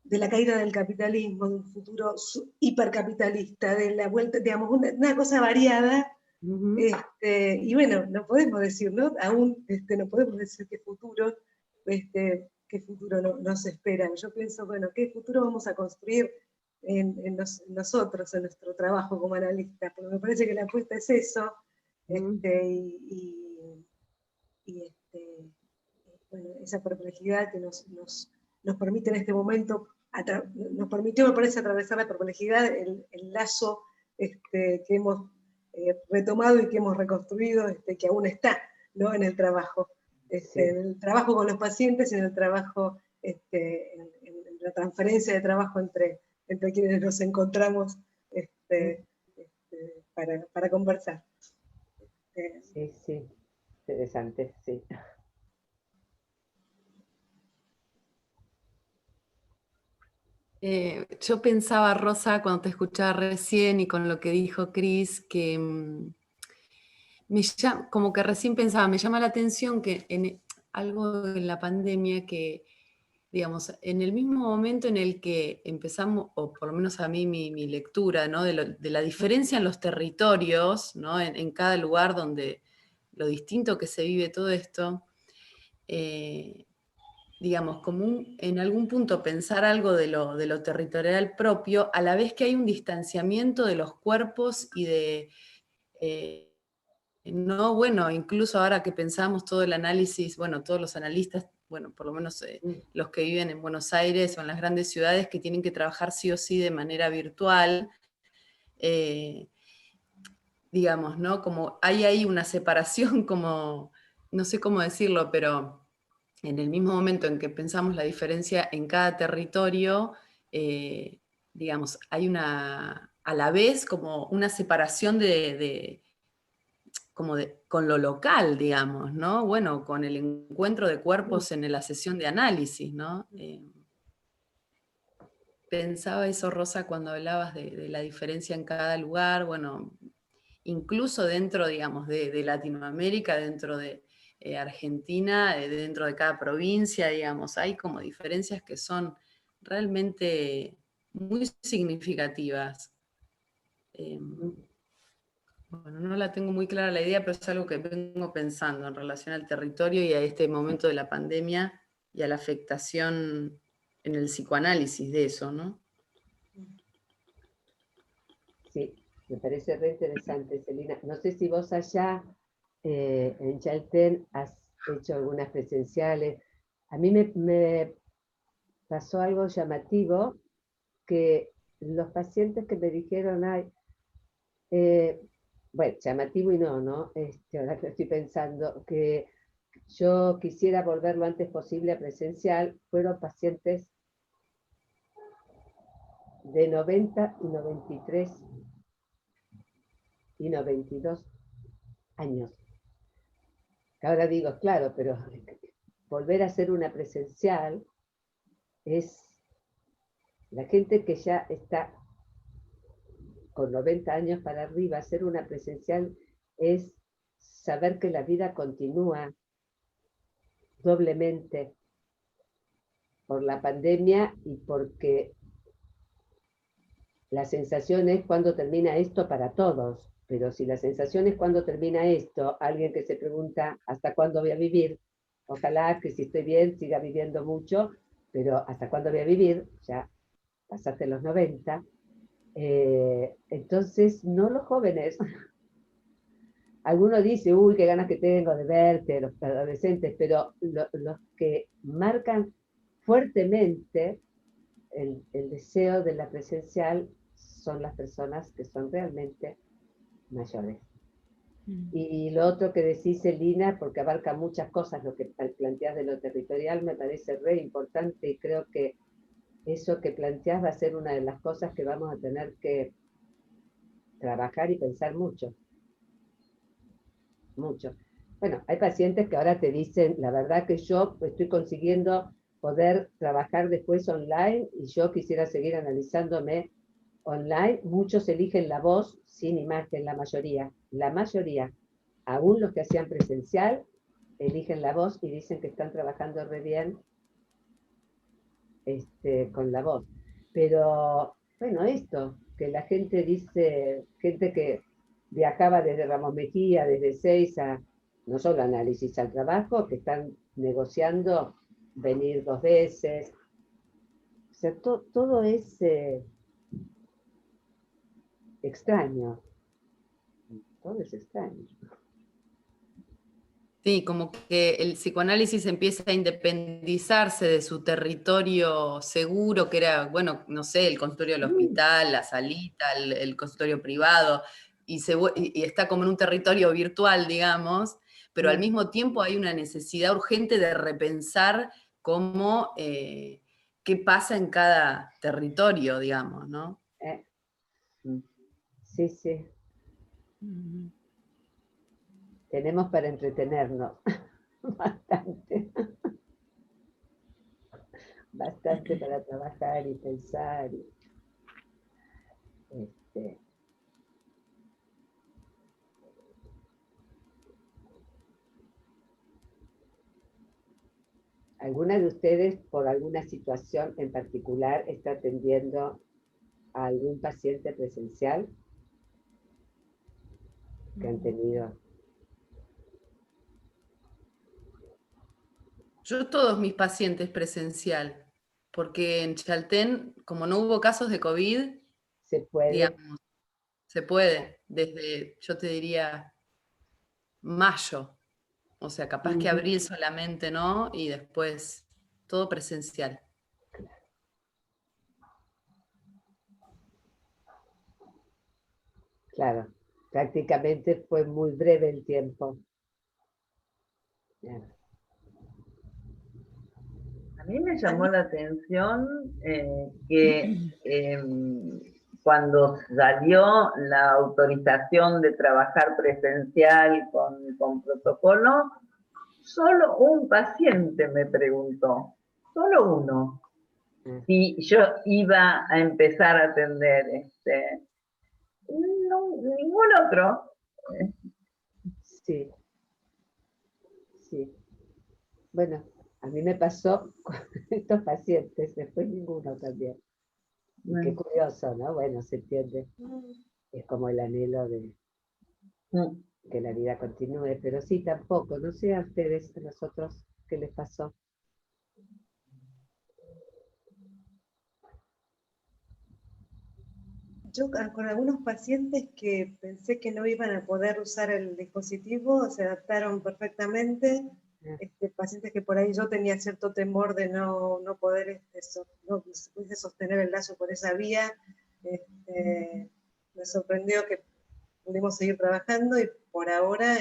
la caída del capitalismo, de un futuro hipercapitalista, de la vuelta, digamos, una cosa variada. Y bueno, no podemos decir, ¿no? Aún no podemos decir qué futuro nos espera. Yo pienso, bueno, ¿qué futuro vamos a construir en nosotros, en nuestro trabajo como analistas? Porque me parece que la apuesta es eso, bueno, esa perplejidad que nos permite en este momento, nos permitió, me parece, atravesar la perplejidad, el lazo que hemos retomado y que hemos reconstruido, que aún está, ¿no? En el trabajo. Sí. En el trabajo con los pacientes, en el trabajo, en la transferencia de trabajo entre quienes nos encontramos para conversar. Sí, sí, interesante, sí. Yo pensaba, Rosa, cuando te escuchaba recién y con lo que dijo Cris, que como que recién pensaba, me llama la atención que algo en la pandemia que, digamos, en el mismo momento en el que empezamos, o por lo menos a mí mi lectura, ¿no? de la diferencia en los territorios, ¿no? En cada lugar donde lo distinto que se vive todo esto, digamos, como en algún punto pensar algo de lo territorial propio, a la vez que hay un distanciamiento de los cuerpos y de... no, bueno, incluso ahora que pensamos todo el análisis, bueno, todos los analistas, bueno, por lo menos los que viven en Buenos Aires o en las grandes ciudades que tienen que trabajar sí o sí de manera virtual, digamos, ¿no? Como hay ahí una separación, como, no sé cómo decirlo, pero en el mismo momento en que pensamos la diferencia en cada territorio, digamos, hay a la vez como una separación con lo local, digamos, ¿no? Bueno, con el encuentro de cuerpos en la sesión de análisis, ¿no? Pensaba eso, Rosa, cuando hablabas de la diferencia en cada lugar, bueno, incluso dentro, digamos, de Latinoamérica, dentro de Argentina, dentro de cada provincia, digamos, hay como diferencias que son realmente muy significativas. Bueno, no la tengo muy clara la idea, pero es algo que vengo pensando en relación al territorio y a este momento de la pandemia y a la afectación en el psicoanálisis de eso, ¿no? Sí, me parece re interesante, Celina. No sé si vos allá en Chaltén has hecho algunas presenciales. A mí me pasó algo llamativo, que los pacientes que me dijeron, ay, bueno, llamativo y no, ¿no? Ahora que estoy pensando, que yo quisiera volver lo antes posible a presencial, fueron pacientes de 90 y 93 y 92 años. Ahora digo, claro, pero volver a hacer una presencial es la gente que ya está con 90 años para arriba. Hacer una presencial es saber que la vida continúa doblemente por la pandemia y porque la sensación es cuándo termina esto para todos, pero si la sensación es cuándo termina esto, alguien que se pregunta ¿hasta cuándo voy a vivir? Ojalá que si estoy bien siga viviendo mucho, pero ¿hasta cuándo voy a vivir? Ya pasaste los 90. Entonces, no los jóvenes. Algunos dicen, uy, qué ganas que tengo de verte, los adolescentes, pero los que marcan fuertemente el deseo de la presencial son las personas que son realmente mayores. Y lo otro que decís, Elina, porque abarca muchas cosas, lo que planteás de lo territorial me parece re importante, y creo que eso que planteás va a ser una de las cosas que vamos a tener que trabajar y pensar mucho. Mucho. Bueno, hay pacientes que ahora te dicen, la verdad que yo estoy consiguiendo poder trabajar después online y yo quisiera seguir analizándome online. Muchos eligen la voz sin imagen, la mayoría. La mayoría, aún los que hacían presencial, eligen la voz y dicen que están trabajando re bien con la voz. Pero, bueno, esto, que la gente dice, gente que viajaba desde Ramos Mejía, desde Seiza, no solo análisis al trabajo, que están negociando venir 2 veces. O sea, todo es extraño. Todo es extraño. Sí, como que el psicoanálisis empieza a independizarse de su territorio seguro, que era, bueno, no sé, el consultorio del hospital, la salita, el consultorio privado, y está como en un territorio virtual, digamos, pero al mismo tiempo hay una necesidad urgente de repensar cómo, qué pasa en cada territorio, digamos, ¿no? Sí, sí. Tenemos para entretenernos. Bastante. Bastante para trabajar y pensar. ¿Alguna de ustedes, por alguna situación en particular, está atendiendo a algún paciente presencial que han tenido? Yo todos mis pacientes presencial, porque en Chaltén, como no hubo casos de COVID, Se puede. digamos, se puede, desde, yo te diría, mayo. O sea, capaz que abril solamente, ¿no? Y después todo presencial. Claro, prácticamente fue muy breve el tiempo. Claro. A mí me llamó la atención que cuando salió la autorización de trabajar presencial con protocolo, solo un paciente me preguntó, solo uno, si yo iba a empezar a atender. No, ningún otro. Sí. Sí. Bueno, a mí me pasó con estos pacientes, después ninguno también. Y qué curioso, ¿no? Bueno, se entiende. Es como el anhelo de que la vida continúe, pero sí, tampoco. No sé a ustedes, a nosotros, qué les pasó. Yo con algunos pacientes que pensé que no iban a poder usar el dispositivo, se adaptaron perfectamente. Pacientes que por ahí yo tenía cierto temor de no poder no pudiese sostener el lazo por esa vía. Me sorprendió que pudimos seguir trabajando, y por ahora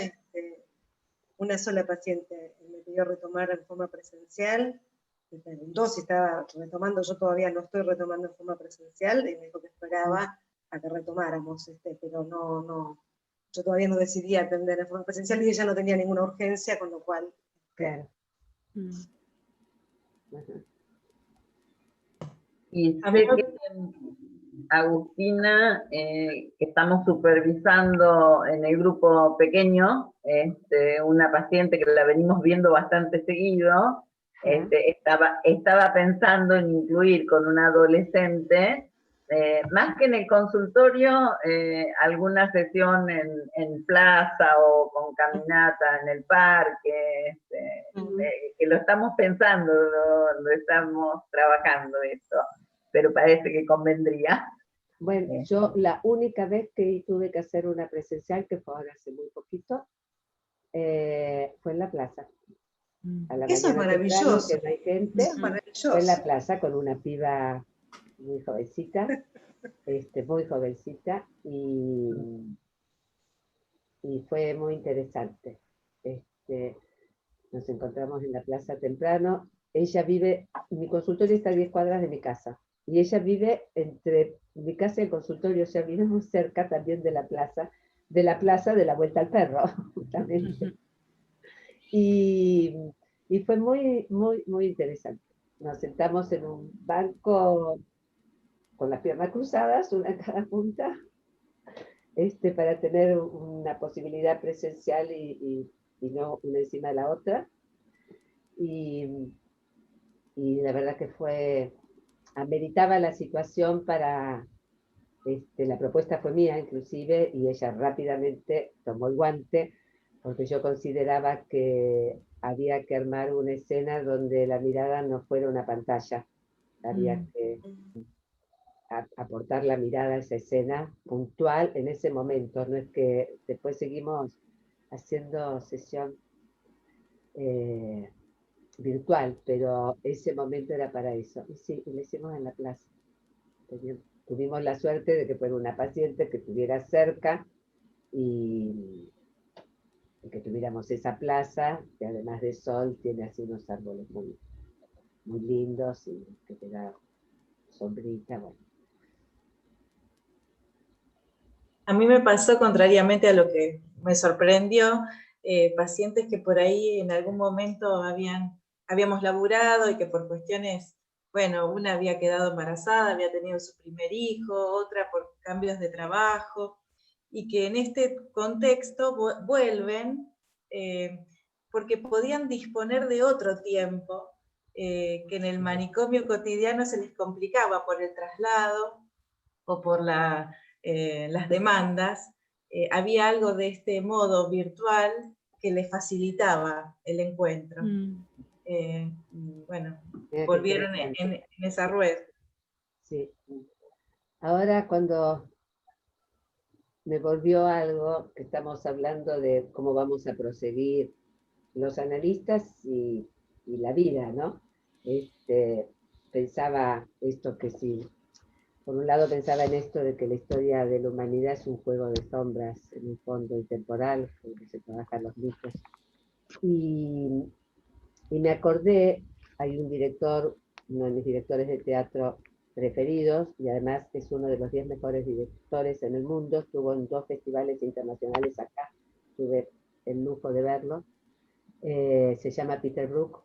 una sola paciente me pidió retomar en forma presencial. Me preguntó si estaba retomando, yo todavía no estoy retomando en forma presencial, y me dijo que esperaba a que retomáramos, pero no, yo todavía no decidí atender en forma presencial, y ella no tenía ninguna urgencia, con lo cual... Claro. Y sé que Agustina, que estamos supervisando en el grupo pequeño, una paciente que la venimos viendo bastante seguido, estaba pensando en incluir con una adolescente más que en el consultorio, alguna sesión en plaza o con caminata en el parque, que lo estamos pensando, lo estamos trabajando esto, pero parece que convendría. Bueno, yo la única vez que tuve que hacer una presencial, que fue ahora hace muy poquito, fue en la plaza. A la Eso es mañana temprano, maravilloso. que no hay gente, Eso es maravilloso. fue en la plaza con una piba muy jovencita, muy jovencita, y fue muy interesante. Nos encontramos en la plaza temprano. Ella vive, mi consultorio está a 10 cuadras de mi casa, y ella vive entre mi casa y el consultorio, o sea, vivimos cerca también de la plaza de la Vuelta al Perro, justamente. Y fue muy, muy, muy interesante. Nos sentamos en un banco con las piernas cruzadas, una en cada punta, para tener una posibilidad presencial y no una encima de la otra. Y la verdad que ameritaba la situación para, la propuesta fue mía inclusive, y ella rápidamente tomó el guante, porque yo consideraba que había que armar una escena donde la mirada no fuera una pantalla, había que aportar la mirada a esa escena puntual en ese momento, no es que después seguimos haciendo sesión virtual, pero ese momento era para eso. Y sí, lo hicimos en la plaza. Tuvimos la suerte de que fuera una paciente que estuviera cerca y que tuviéramos esa plaza, que además de sol tiene así unos árboles muy, muy lindos y que te da sombrita. Bueno. A mí me pasó contrariamente a lo que me sorprendió, pacientes que por ahí en algún momento habíamos laburado y que por cuestiones, bueno, una había quedado embarazada, había tenido su primer hijo, otra por cambios de trabajo, y que en este contexto vuelven porque podían disponer de otro tiempo, que en el manicomio cotidiano se les complicaba por el traslado o por las demandas. Había algo de este modo virtual que les facilitaba el encuentro. Bueno, volvieron en esa rueda. Sí. Ahora cuando me volvió algo, que estamos hablando de cómo vamos a proseguir los analistas y la vida, ¿no? Pensaba esto que sí, por un lado pensaba en esto de que la historia de la humanidad es un juego de sombras, en un fondo intemporal, con que se trabajan los mitos. Y me acordé, hay un director, uno de mis directores de teatro preferidos, y además es uno de los 10 mejores directores en el mundo, estuvo en 2 festivales internacionales acá, tuve el lujo de verlo, se llama Peter Brook,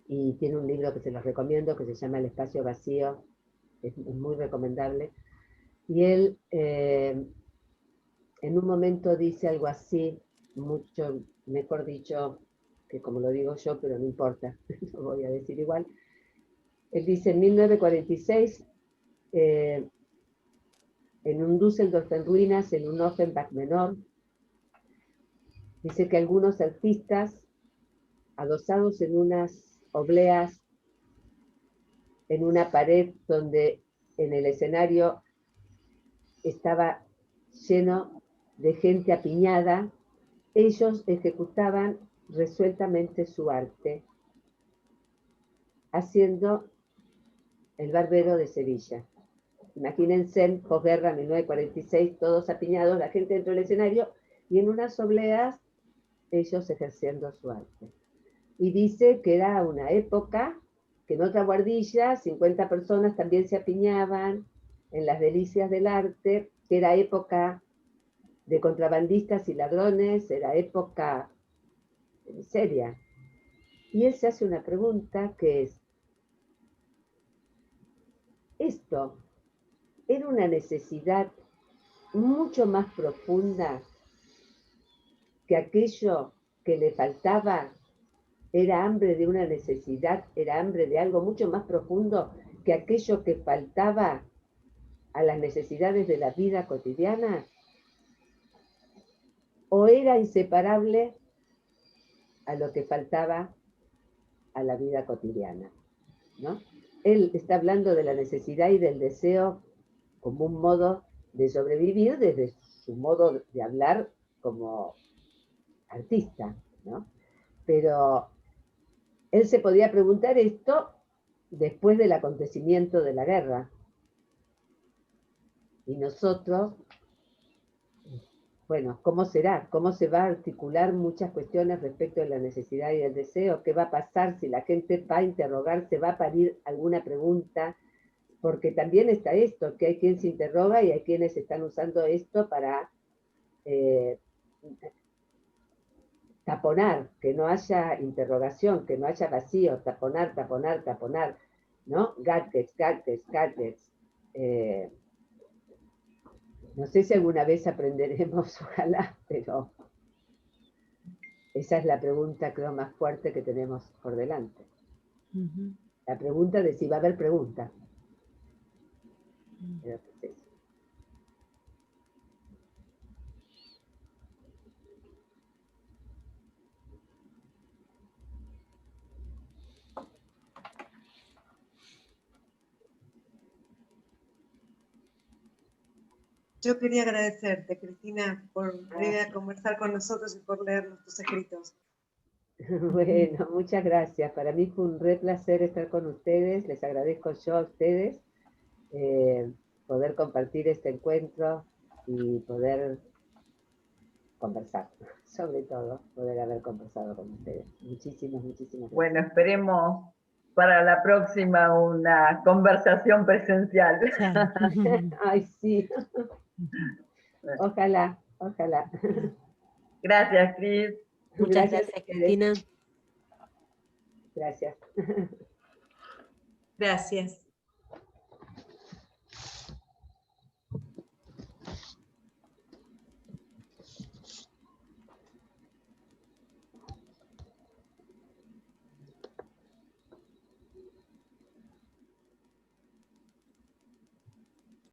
y tiene un libro que se los recomiendo, que se llama El espacio vacío, es muy recomendable, y él en un momento dice algo así, mucho mejor dicho, que como lo digo yo, pero no importa, lo voy a decir igual. Él dice, en 1946, en un Düsseldorf en ruinas, en un Offenbach menor, dice que algunos artistas, adosados en unas obleas, en una pared donde en el escenario estaba lleno de gente apiñada, ellos ejecutaban resueltamente su arte, haciendo el Barbero de Sevilla. Imagínense, posguerra, 1946, todos apiñados, la gente dentro del escenario, y en unas obleas, ellos ejerciendo su arte. Y dice que era una época que en otra guardilla, 50 personas también se apiñaban en las delicias del arte, que era época de contrabandistas y ladrones, era época seria. Y él se hace una pregunta que es, ¿esto era una necesidad mucho más profunda que aquello que le faltaba? Era hambre de una necesidad, era hambre de algo mucho más profundo que aquello que faltaba a las necesidades de la vida cotidiana, o era inseparable a lo que faltaba a la vida cotidiana, ¿no? Él está hablando de la necesidad y del deseo como un modo de sobrevivir desde su modo de hablar como artista, ¿no? Pero él se podía preguntar esto después del acontecimiento de la guerra. Y nosotros, bueno, ¿cómo será? ¿Cómo se va a articular muchas cuestiones respecto de la necesidad y el deseo? ¿Qué va a pasar si la gente va a interrogarse, va a parir alguna pregunta? Porque también está esto, que hay quien se interroga y hay quienes están usando esto para taponar, que no haya interrogación, que no haya vacío, taponar, taponar, taponar, ¿no? Gadgets, gadgets, gadgets. No sé si alguna vez aprenderemos, ojalá, pero esa es la pregunta, creo, más fuerte que tenemos por delante. La pregunta de si va a haber pregunta. Creo que es eso. Yo quería agradecerte, Cristina, por venir a conversar con nosotros y por leer tus escritos. Bueno, muchas gracias. Para mí fue un re placer estar con ustedes. Les agradezco yo a ustedes poder compartir este encuentro y poder conversar. Sobre todo, poder haber conversado con ustedes. Muchísimas, muchísimas gracias. Bueno, esperemos para la próxima una conversación presencial. Ay, sí. Ojalá, ojalá. Gracias, Cris. Muchas gracias, Cristina. Gracias. Gracias.